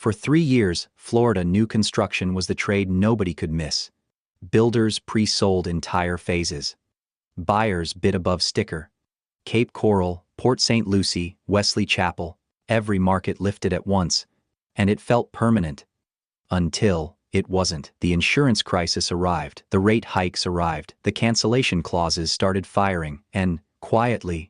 For 3 years, Florida new construction was the trade nobody could miss. Builders pre-sold entire phases. Buyers bid above sticker. Cape Coral, Port St. Lucie, Wesley Chapel, every market lifted at once, and it felt permanent. Until it wasn't. The insurance crisis arrived, the rate hikes arrived, the cancellation clauses started firing, and, quietly,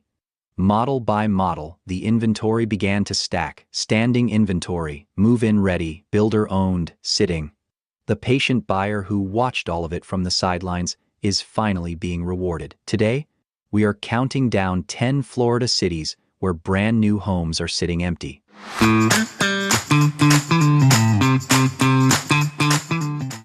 model by model, the inventory began to stack. Standing inventory, move-in ready, builder-owned, sitting. The patient buyer who watched all of it from the sidelines is finally being rewarded. Today, we are counting down 10 Florida cities where brand new homes are sitting empty.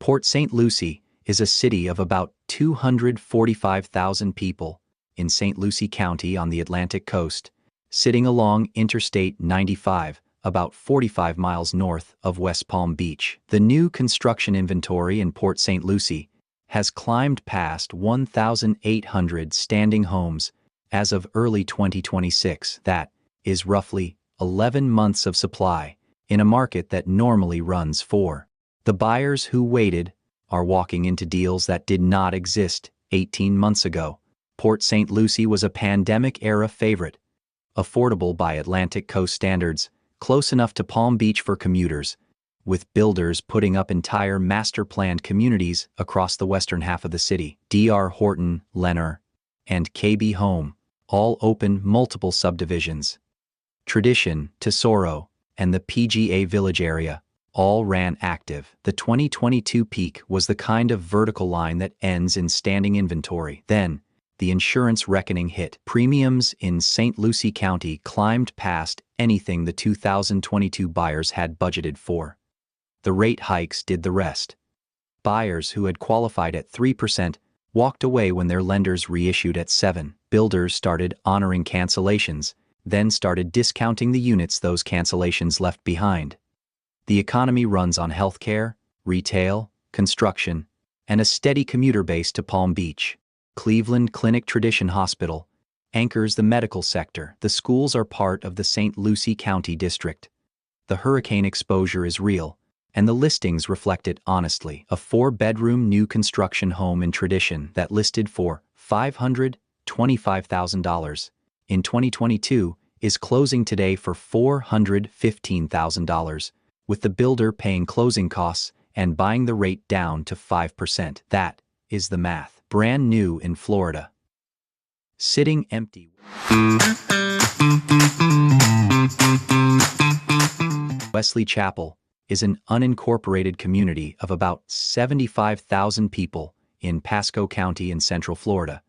Port St. Lucie is a city of about 245,000 people in St. Lucie County on the Atlantic coast, sitting along Interstate 95, about 45 miles north of West Palm Beach. The new construction inventory in Port St. Lucie has climbed past 1,800 standing homes as of early 2026. That is roughly 11 months of supply in a market that normally runs 4. The buyers who waited are walking into deals that did not exist 18 months ago. Port St. Lucie was a pandemic-era favorite, affordable by Atlantic coast standards, close enough to Palm Beach for commuters, with builders putting up entire master-planned communities across the western half of the city. D.R. Horton, Lennar, and KB Home all open multiple subdivisions. Tradition, Tesoro, and the PGA Village area all ran active. The 2022 peak was the kind of vertical line that ends in standing inventory. Then, the insurance reckoning hit. Premiums in St. Lucie County climbed past anything the 2022 buyers had budgeted for. The rate hikes did the rest. Buyers who had qualified at 3% walked away when their lenders reissued at 7%. Builders started honoring cancellations, then started discounting the units those cancellations left behind. The economy runs on healthcare, retail, construction, and a steady commuter base to Palm Beach. Cleveland Clinic Tradition Hospital anchors the medical sector. The schools are part of the St. Lucie County District. The hurricane exposure is real, and the listings reflect it honestly. A 4-bedroom new construction home in Tradition that listed for $525,000 in 2022 is closing today for $415,000, with the builder paying closing costs and buying the rate down to 5%. That is the math. Brand new in Florida. Sitting empty. Wesley Chapel is an unincorporated community of about 75,000 people in Pasco County in Central Florida,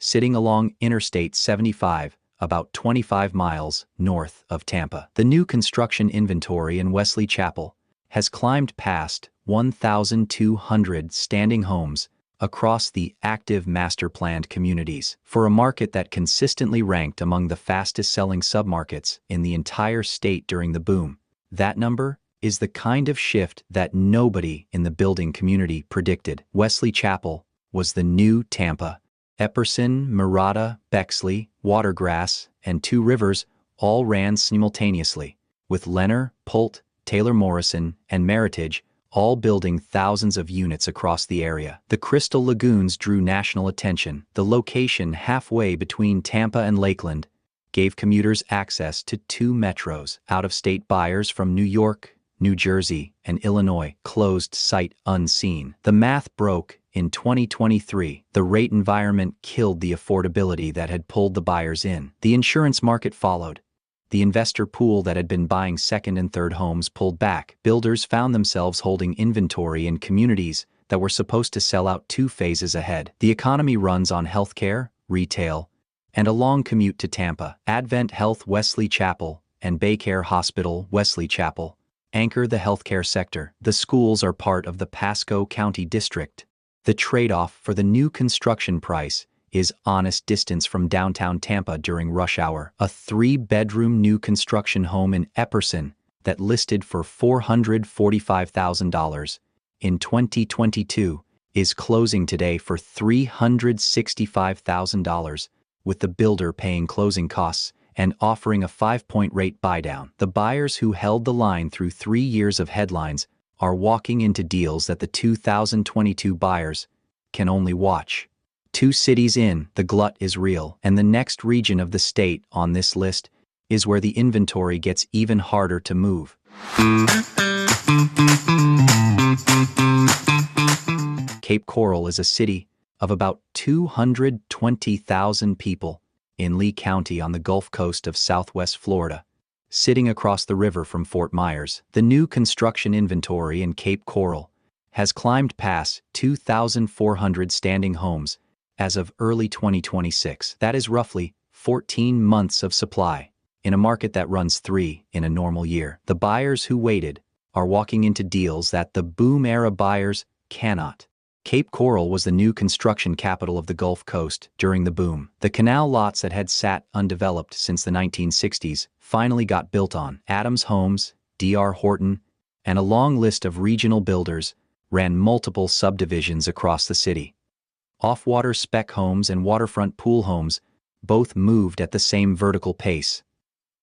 sitting along Interstate 75, about 25 miles north of Tampa. The new construction inventory in Wesley Chapel has climbed past 1,200 standing homes across the active master-planned communities. For a market that consistently ranked among the fastest-selling submarkets in the entire state during the boom, that number is the kind of shift that nobody in the building community predicted. Wesley Chapel was the new Tampa. Epperson, Murata, Bexley, Watergrass, and Two Rivers all ran simultaneously, with Lennar, Pult, Taylor Morrison, and Meritage all building thousands of units across the area. The Crystal Lagoons drew national attention. The location halfway between Tampa and Lakeland gave commuters access to 2 metros. Out-of-state buyers from New York, New Jersey, and Illinois closed sight unseen. The math broke in 2023. The rate environment killed the affordability that had pulled the buyers in. The insurance market followed. The investor pool that had been buying second and third homes pulled back. Builders found themselves holding inventory in communities that were supposed to sell out 2 phases ahead. The economy runs on healthcare, retail, and a long commute to Tampa. Advent Health Wesley Chapel and Baycare Hospital Wesley Chapel anchor the healthcare sector. The schools are part of the Pasco County District. The trade-off for the new construction price is honest distance from downtown Tampa during rush hour. A 3-bedroom new construction home in Epperson that listed for $445,000 in 2022 is closing today for $365,000, with the builder paying closing costs and offering a 5-point rate buydown. The buyers who held the line through 3 years of headlines are walking into deals that the 2022 buyers can only watch. 2 cities in, the glut is real, and the next region of the state on this list is where the inventory gets even harder to move. Cape Coral is a city of about 220,000 people in Lee County on the Gulf Coast of southwest Florida, sitting across the river from Fort Myers. The new construction inventory in Cape Coral has climbed past 2,400 standing homes as of early 2026. That is roughly 14 months of supply in a market that runs 3 in a normal year. The buyers who waited are walking into deals that the boom-era buyers cannot. Cape Coral was the new construction capital of the Gulf Coast during the boom. The canal lots that had sat undeveloped since the 1960s finally got built on. Adams Homes, D.R. Horton, and a long list of regional builders ran multiple subdivisions across the city. Off-water spec homes and waterfront pool homes both moved at the same vertical pace.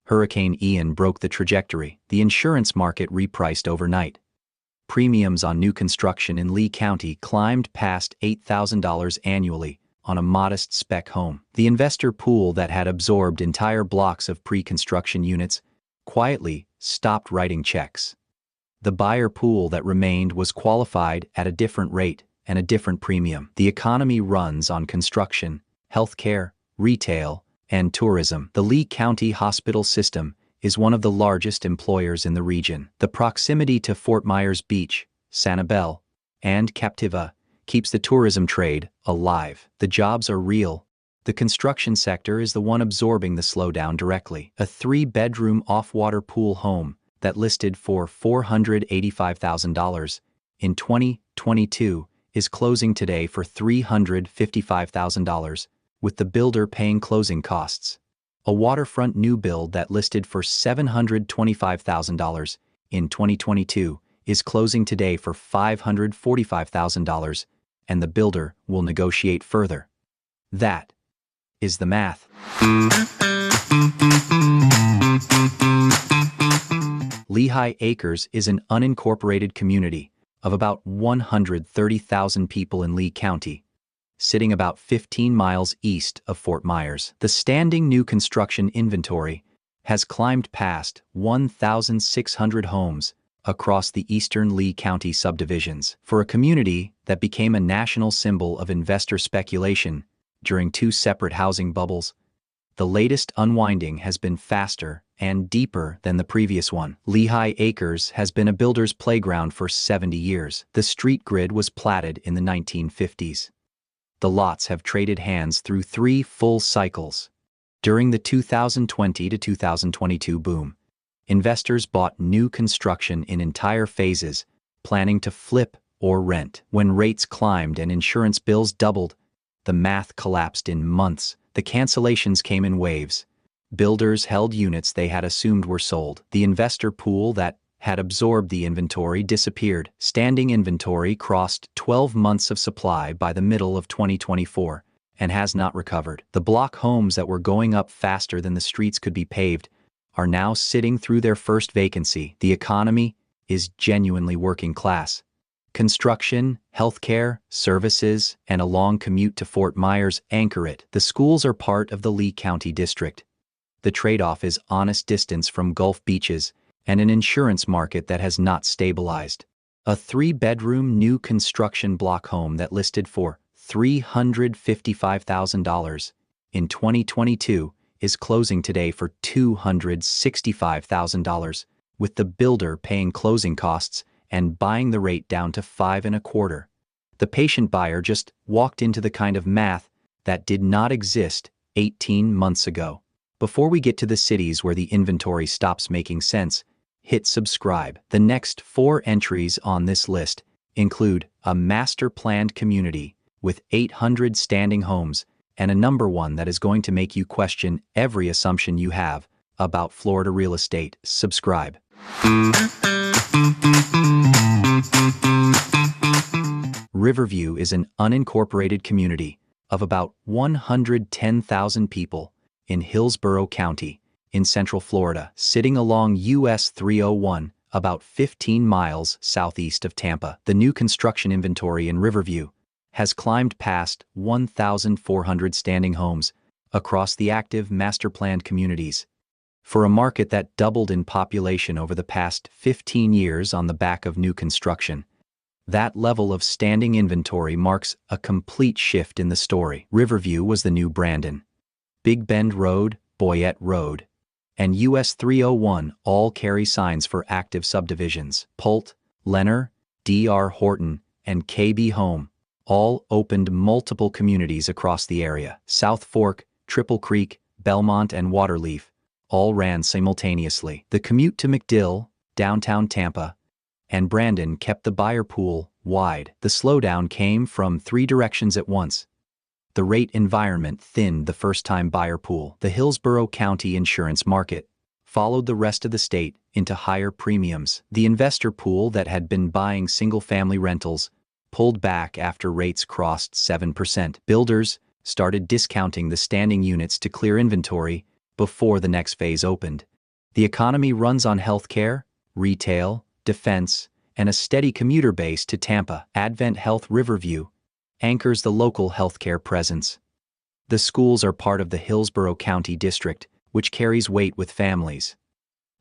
Hurricane Ian broke the trajectory. The insurance market repriced overnight. Premiums on new construction in Lee County climbed past $8,000 annually on a modest spec home. The investor pool that had absorbed entire blocks of pre-construction units quietly stopped writing checks. The buyer pool that remained was qualified at a different rate and a different premium. The economy runs on construction, healthcare, retail, and tourism. The Lee County hospital system is one of the largest employers in the region. The proximity to Fort Myers Beach, Sanibel, and Captiva keeps the tourism trade alive. The jobs are real. The construction sector is the one absorbing the slowdown directly. A 3-bedroom off-water pool home that listed for $485,000 in 2022 is closing today for $355,000, with the builder paying closing costs. A waterfront new build that listed for $725,000 in 2022 is closing today for $545,000, and the builder will negotiate further. That is the math. Lehigh Acres is an unincorporated community of about 130,000 people in Lee County, sitting about 15 miles east of Fort Myers. The standing new construction inventory has climbed past 1,600 homes across the eastern Lee County subdivisions. For a community that became a national symbol of investor speculation during 2 separate housing bubbles, the latest unwinding has been faster and deeper than the previous one. Lehigh Acres has been a builder's playground for 70 years. The street grid was platted in the 1950s. The lots have traded hands through 3 full cycles. During the 2020 to 2022 boom, investors bought new construction in entire phases, planning to flip or rent. When rates climbed and insurance bills doubled, the math collapsed in months. The cancellations came in waves. Builders held units they had assumed were sold. The investor pool that had absorbed the inventory disappeared. Standing inventory crossed 12 months of supply by the middle of 2024 and has not recovered. The block homes that were going up faster than the streets could be paved are now sitting through their first vacancy. The economy is genuinely working class. Construction, healthcare, services, and a long commute to Fort Myers anchor it. The schools are part of the Lee County district. The trade-off is honest distance from Gulf beaches and an insurance market that has not stabilized. A 3-bedroom new construction block home that listed for $355,000 in 2022 is closing today for $265,000, with the builder paying closing costs and buying the rate down to 5.25. The patient buyer just walked into the kind of math that did not exist 18 months ago. Before we get to the cities where the inventory stops making sense, hit subscribe. The next 4 entries on this list include a master-planned community with 800 standing homes and a number one that is going to make you question every assumption you have about Florida real estate. Subscribe. Riverview is an unincorporated community of about 110,000 people in Hillsborough County, in Central Florida, sitting along US 301, about 15 miles southeast of Tampa. The new construction inventory in Riverview has climbed past 1,400 standing homes across the active master-planned communities. For a market that doubled in population over the past 15 years on the back of new construction, that level of standing inventory marks a complete shift in the story. Riverview was the new Brandon. Big Bend Road, Boyette Road, and US 301 all carry signs for active subdivisions. Pult, Lenner, D.R. Horton, and KB Home all opened multiple communities across the area. South Fork, Triple Creek, Belmont, and Waterleaf all ran simultaneously. The commute to McDill, downtown Tampa, and Brandon kept the buyer pool wide. The slowdown came from three directions at once. The rate environment thinned the first-time buyer pool. The Hillsborough County insurance market followed the rest of the state into higher premiums. The investor pool that had been buying single-family rentals pulled back after rates crossed 7%. Builders started discounting the standing units to clear inventory before the next phase opened. The economy runs on healthcare, retail, defense, and a steady commuter base to Tampa. Advent Health Riverview anchors the local healthcare presence. The schools are part of the Hillsborough County District, which carries weight with families.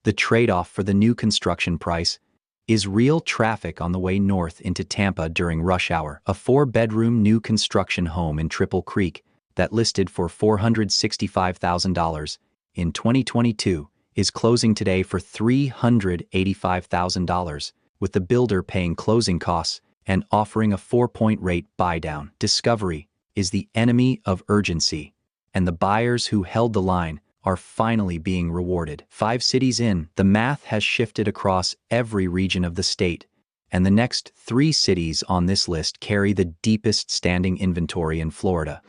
The trade-off for the new construction price is real traffic on the way north into Tampa during rush hour. A 4-bedroom new construction home in Triple Creek that listed for $465,000 in 2022 is closing today for $385,000, with the builder paying closing costs and offering a 4-point rate buy-down. Discovery is the enemy of urgency, and the buyers who held the line are finally being rewarded. 5 cities in, the math has shifted across every region of the state, and the next 3 cities on this list carry the deepest standing inventory in Florida.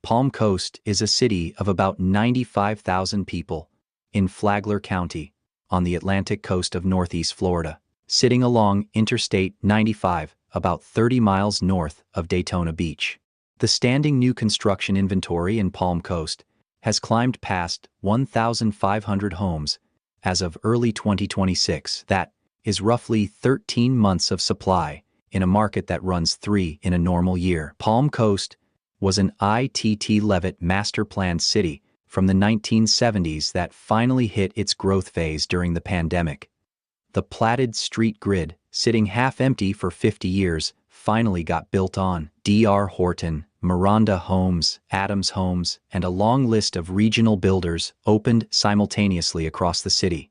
Palm Coast is a city of about 95,000 people in Flagler County on the Atlantic coast of northeast Florida, sitting along Interstate 95, about 30 miles north of Daytona Beach. The standing new construction inventory in Palm Coast has climbed past 1,500 homes as of early 2026. That is roughly 13 months of supply in a market that runs 3 in a normal year. Palm Coast was an ITT Levitt master-planned city from the 1970s that finally hit its growth phase during the pandemic. The platted street grid, sitting half-empty for 50 years, finally got built on. D.R. Horton, Miranda Homes, Adams Homes, and a long list of regional builders opened simultaneously across the city.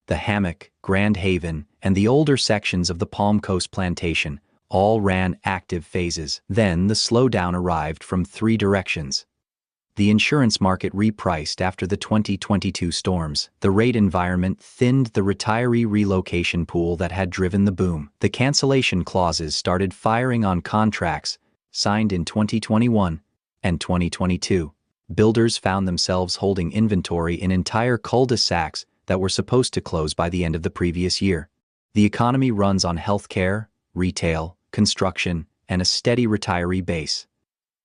The Hammock, Grand Haven, and the older sections of the Palm Coast Plantation all ran active phases. Then the slowdown arrived from 3 directions. The insurance market repriced after the 2022 storms. The rate environment thinned the retiree relocation pool that had driven the boom. The cancellation clauses started firing on contracts signed in 2021 and 2022. Builders found themselves holding inventory in entire cul-de-sacs that were supposed to close by the end of the previous year. The economy runs on healthcare, retail, construction, and a steady retiree base.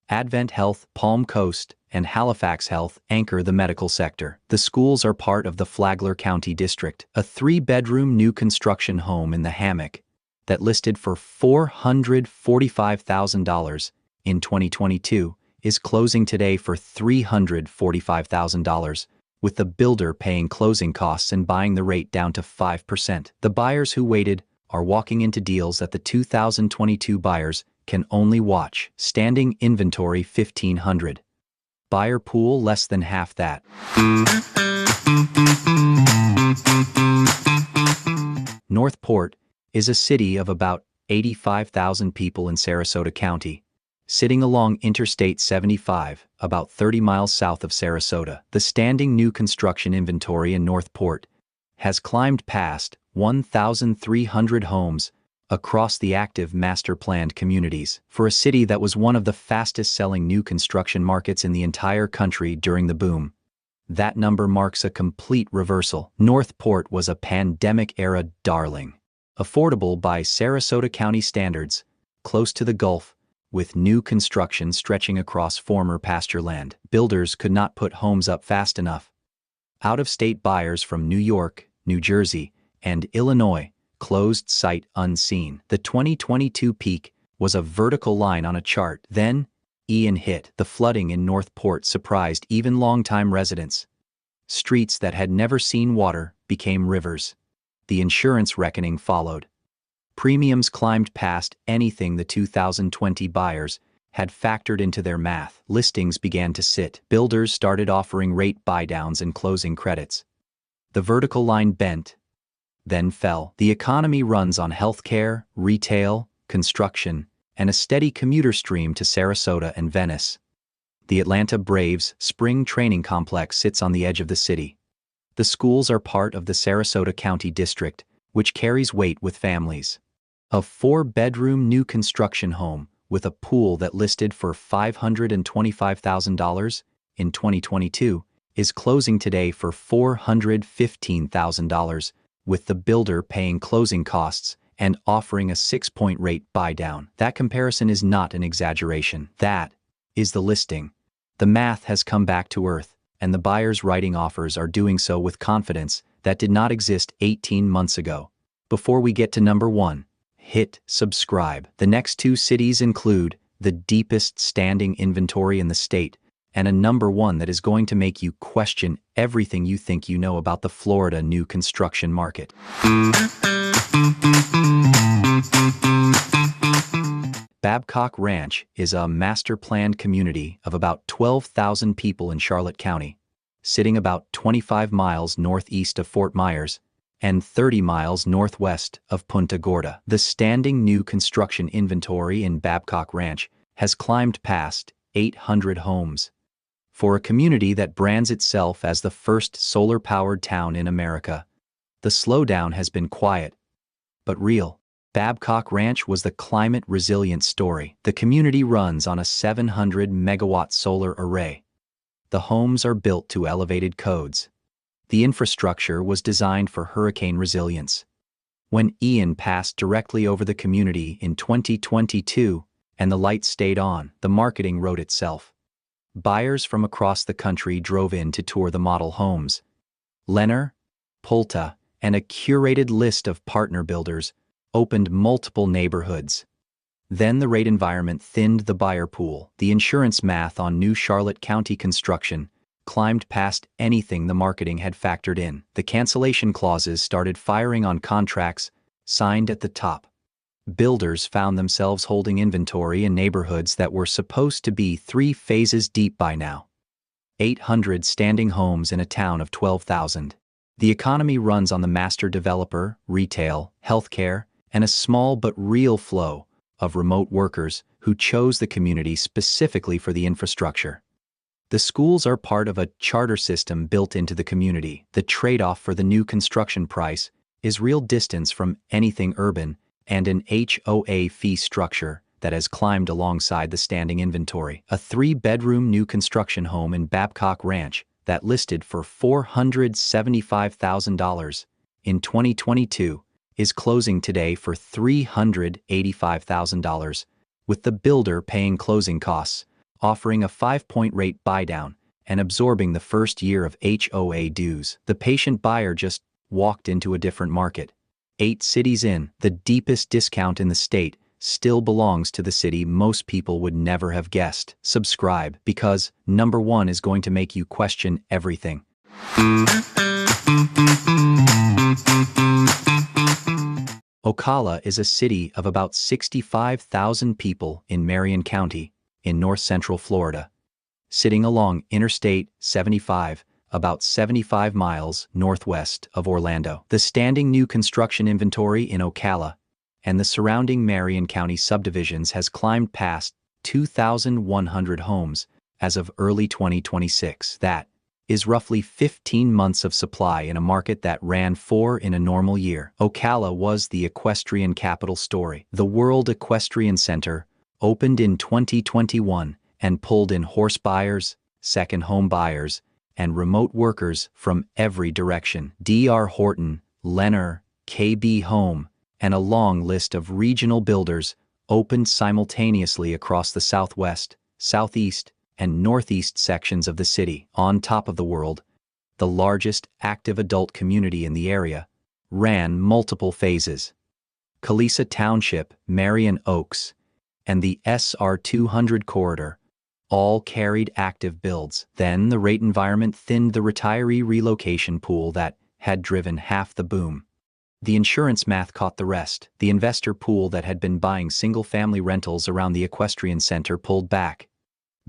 Advent Health, Palm Coast, and Halifax Health anchor the medical sector. The schools are part of the Flagler County District. A 3-bedroom new construction home in the Hammock that listed for $445,000 in 2022 is closing today for $345,000, with the builder paying closing costs and buying the rate down to 5%. The buyers who waited are walking into deals that the 2022 buyers can only watch. Standing inventory 1,500. Buyer pool less than half that. Northport is a city of about 85,000 people in Sarasota County, sitting along Interstate 75, about 30 miles south of Sarasota. The standing new construction inventory in Northport has climbed past 1,300 homes across the active master-planned communities. For a city that was one of the fastest-selling new construction markets in the entire country during the boom, that number marks a complete reversal. Northport was a pandemic-era darling. Affordable by Sarasota County standards, close to the Gulf, with new construction stretching across former pasture land. Builders could not put homes up fast enough. Out-of-state buyers from New York, New Jersey, and Illinois closed sight unseen. The 2022 peak was a vertical line on a chart. Then, Ian hit. The flooding in Northport surprised even longtime residents. Streets that had never seen water became rivers. The insurance reckoning followed. Premiums climbed past anything the 2020 buyers had factored into their math. Listings began to sit. Builders started offering rate buydowns and closing credits. The vertical line bent, then fell. The economy runs on healthcare, retail, construction, and a steady commuter stream to Sarasota and Venice. The Atlanta Braves spring training complex sits on the edge of the city. The schools are part of the Sarasota County District, which carries weight with families. A 4-bedroom new construction home with a pool that listed for $525,000 in 2022 is closing today for $415,000, with the builder paying closing costs and offering a 6-point rate buydown. That comparison is not an exaggeration. That is the listing. The math has come back to earth, and the buyers writing offers are doing so with confidence that did not exist 18 months ago. Before we get to number 1, hit subscribe. The next 2 cities include the deepest standing inventory in the state and a number 1 that is going to make you question everything you think you know about the Florida new construction market. Babcock Ranch is a master-planned community of about 12,000 people in Charlotte County, sitting about 25 miles northeast of Fort Myers and 30 miles northwest of Punta Gorda. The standing new construction inventory in Babcock Ranch has climbed past 800 homes. For a community that brands itself as the first solar-powered town in America, the slowdown has been quiet, but real. Babcock Ranch was the climate-resilient story. The community runs on a 700-megawatt solar array. The homes are built to elevated codes. The infrastructure was designed for hurricane resilience. When Ian passed directly over the community in 2022 and the lights stayed on, the marketing wrote itself. Buyers from across the country drove in to tour the model homes. Lennar, Pulta, and a curated list of partner builders opened multiple neighborhoods. Then the rate environment thinned the buyer pool. The insurance math on new Charlotte County construction climbed past anything the marketing had factored in. The cancellation clauses started firing on contracts signed at the top. Builders found themselves holding inventory in neighborhoods that were supposed to be 3 phases deep by now. 800 standing homes in a town of 12,000. The economy runs on the master developer, retail, healthcare, and a small but real flow of remote workers who chose the community specifically for the infrastructure. The schools are part of a charter system built into the community. The trade-off for the new construction price is real distance from anything urban and an HOA fee structure that has climbed alongside the standing inventory. A 3-bedroom new construction home in Babcock Ranch that listed for $475,000 in 2022 is closing today for $385,000, with the builder paying closing costs, offering a 5-point rate buydown, and absorbing the first year of HOA dues. The patient buyer just walked into a different market. 8 cities in, the deepest discount in the state still belongs to the city most people would never have guessed. Subscribe, because number 1 is going to make you question everything. Ocala is a city of about 65,000 people in Marion County, in north-central Florida, sitting along Interstate 75, about 75 miles northwest of Orlando. The standing new construction inventory in Ocala and the surrounding Marion County subdivisions has climbed past 2,100 homes as of early 2026. That is roughly 15 months of supply in a market that ran 4 in a normal year. Ocala was the equestrian capital story. The World Equestrian Center opened in 2021 and pulled in horse buyers, second home buyers, and remote workers from every direction. D.R. Horton, Lennar, KB Home, and a long list of regional builders opened simultaneously across the southwest, southeast, and northeast sections of the city. On top of the world, the largest active adult community in the area, ran multiple phases. Kalisa Township, Marion Oaks, and the SR 200 corridor all carried active builds. Then the rate environment thinned the retiree relocation pool that had driven half the boom. The insurance math caught the rest. The investor pool that had been buying single-family rentals around the equestrian center pulled back.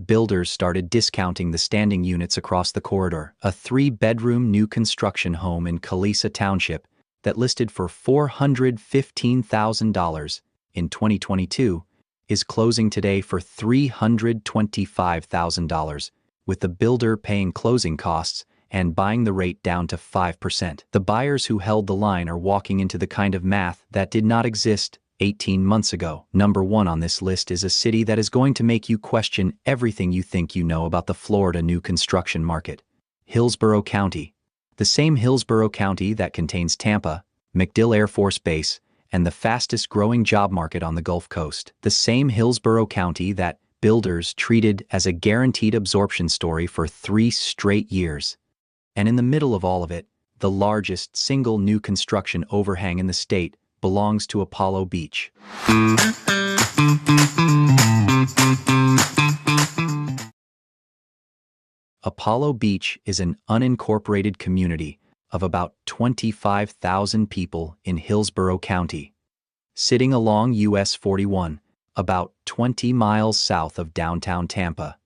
Builders started discounting the standing units across the corridor. A 3-bedroom new construction home in Kalisa Township that listed for $415,000 in 2022 is closing today for $325,000, with the builder paying closing costs and buying the rate down to 5%. The buyers who held the line are walking into the kind of math that did not exist 18 months ago. Number 1 on this list is a city that is going to make you question everything you think you know about the Florida new construction market. Hillsborough County. The same Hillsborough County that contains Tampa, MacDill Air Force Base, and the fastest growing job market on the Gulf Coast. The same Hillsborough County that builders treated as a guaranteed absorption story for 3 straight years. And in the middle of all of it, the largest single new construction overhang in the state belongs to Apollo Beach. Apollo Beach is an unincorporated community of about 25,000 people in Hillsborough County, sitting along US 41, about 20 miles south of downtown Tampa,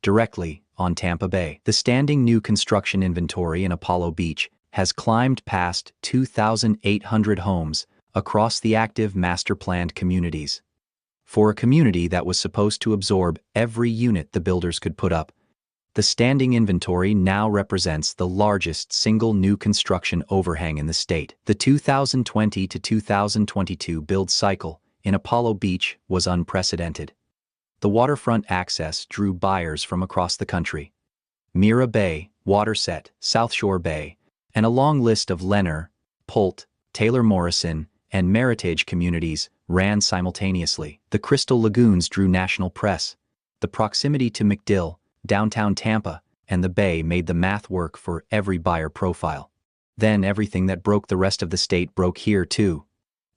directly on Tampa Bay. The standing new construction inventory in Apollo Beach has climbed past 2,800 homes across the active master-planned communities. For a community that was supposed to absorb every unit the builders could put up, the standing inventory now represents the largest single new construction overhang in the state. The 2020 to 2022 build cycle in Apollo Beach was unprecedented. The waterfront access drew buyers from across the country. Mira Bay, Waterset, South Shore Bay, and a long list of Lenner, Polt, Taylor Morrison, and Meritage communities ran simultaneously. The Crystal Lagoons drew national press. The proximity to MacDill, downtown Tampa, and the Bay made the math work for every buyer profile. Then everything that broke the rest of the state broke here too.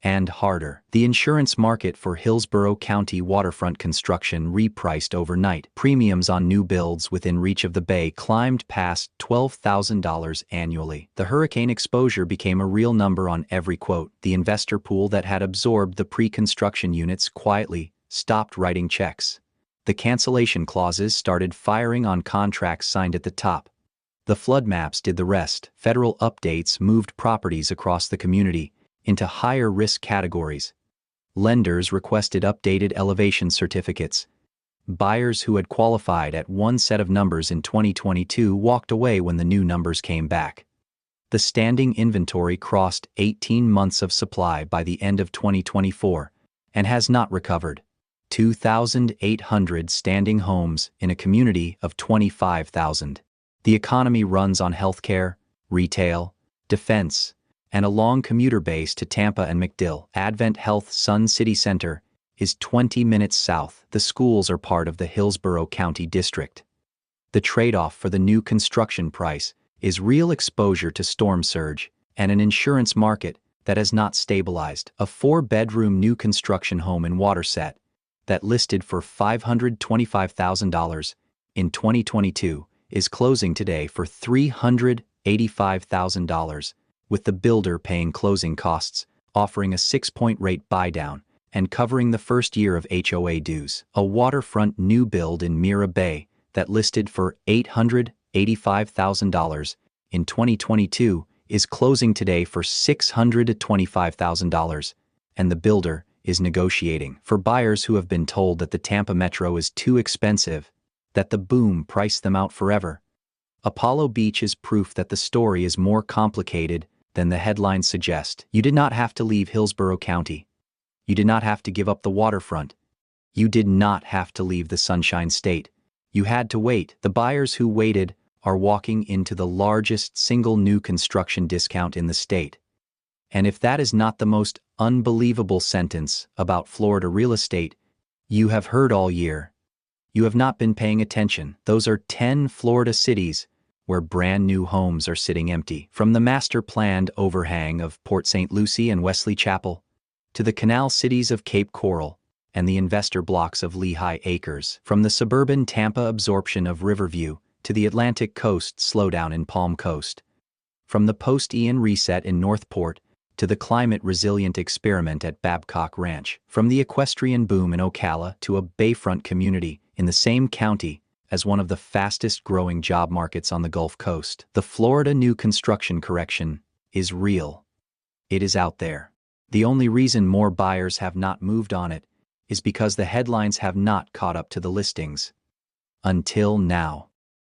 And harder. The insurance market for Hillsborough County waterfront construction repriced overnight. Premiums on new builds within reach of the Bay climbed past $12,000 annually. The hurricane exposure became a real number on every quote. The investor pool that had absorbed the pre-construction units quietly stopped writing checks. The cancellation clauses started firing on contracts signed at the top. The flood maps did the rest. Federal updates moved properties across the community into higher risk categories. Lenders requested updated elevation certificates. Buyers who had qualified at one set of numbers in 2022 walked away when the new numbers came back. The standing inventory crossed 18 months of supply by the end of 2024 and has not recovered. 2,800 standing homes in a community of 25,000. The economy runs on healthcare, retail, defense, and a long commuter base to Tampa and MacDill. Advent Health Sun City Center is 20 minutes south. The schools are part of the Hillsborough County District. The trade-off for the new construction price is real exposure to storm surge and an insurance market that has not stabilized. A 4-bedroom new construction home in Waterset that listed for $525,000 in 2022 is closing today for $385,000, with the builder paying closing costs, offering a 6-point rate buy-down, and covering the first year of HOA dues. A waterfront new build in Mira Bay that listed for $885,000 in 2022 is closing today for $625,000, and the builder is negotiating. For buyers who have been told that the Tampa Metro is too expensive, that the boom priced them out forever, Apollo Beach is proof that the story is more complicated than the headlines suggest. You did not have to leave Hillsborough County. You did not have to give up the waterfront. You did not have to leave the Sunshine State. You had to wait. The buyers who waited are walking into the largest single new construction discount in the state. And if that is not the most unbelievable sentence about Florida real estate you have heard all year, you have not been paying attention. Those are 10 Florida cities where brand new homes are sitting empty. From the master-planned overhang of Port St. Lucie and Wesley Chapel, to the canal cities of Cape Coral and the investor blocks of Lehigh Acres. From the suburban Tampa absorption of Riverview to the Atlantic Coast slowdown in Palm Coast. From the post-Ian reset in Northport to the climate-resilient experiment at Babcock Ranch. From the equestrian boom in Ocala to a bayfront community in the same county as one of the fastest-growing job markets on the Gulf Coast. The Florida new construction correction is real. It is out there. The only reason more buyers have not moved on it is because the headlines have not caught up to the listings. Until now.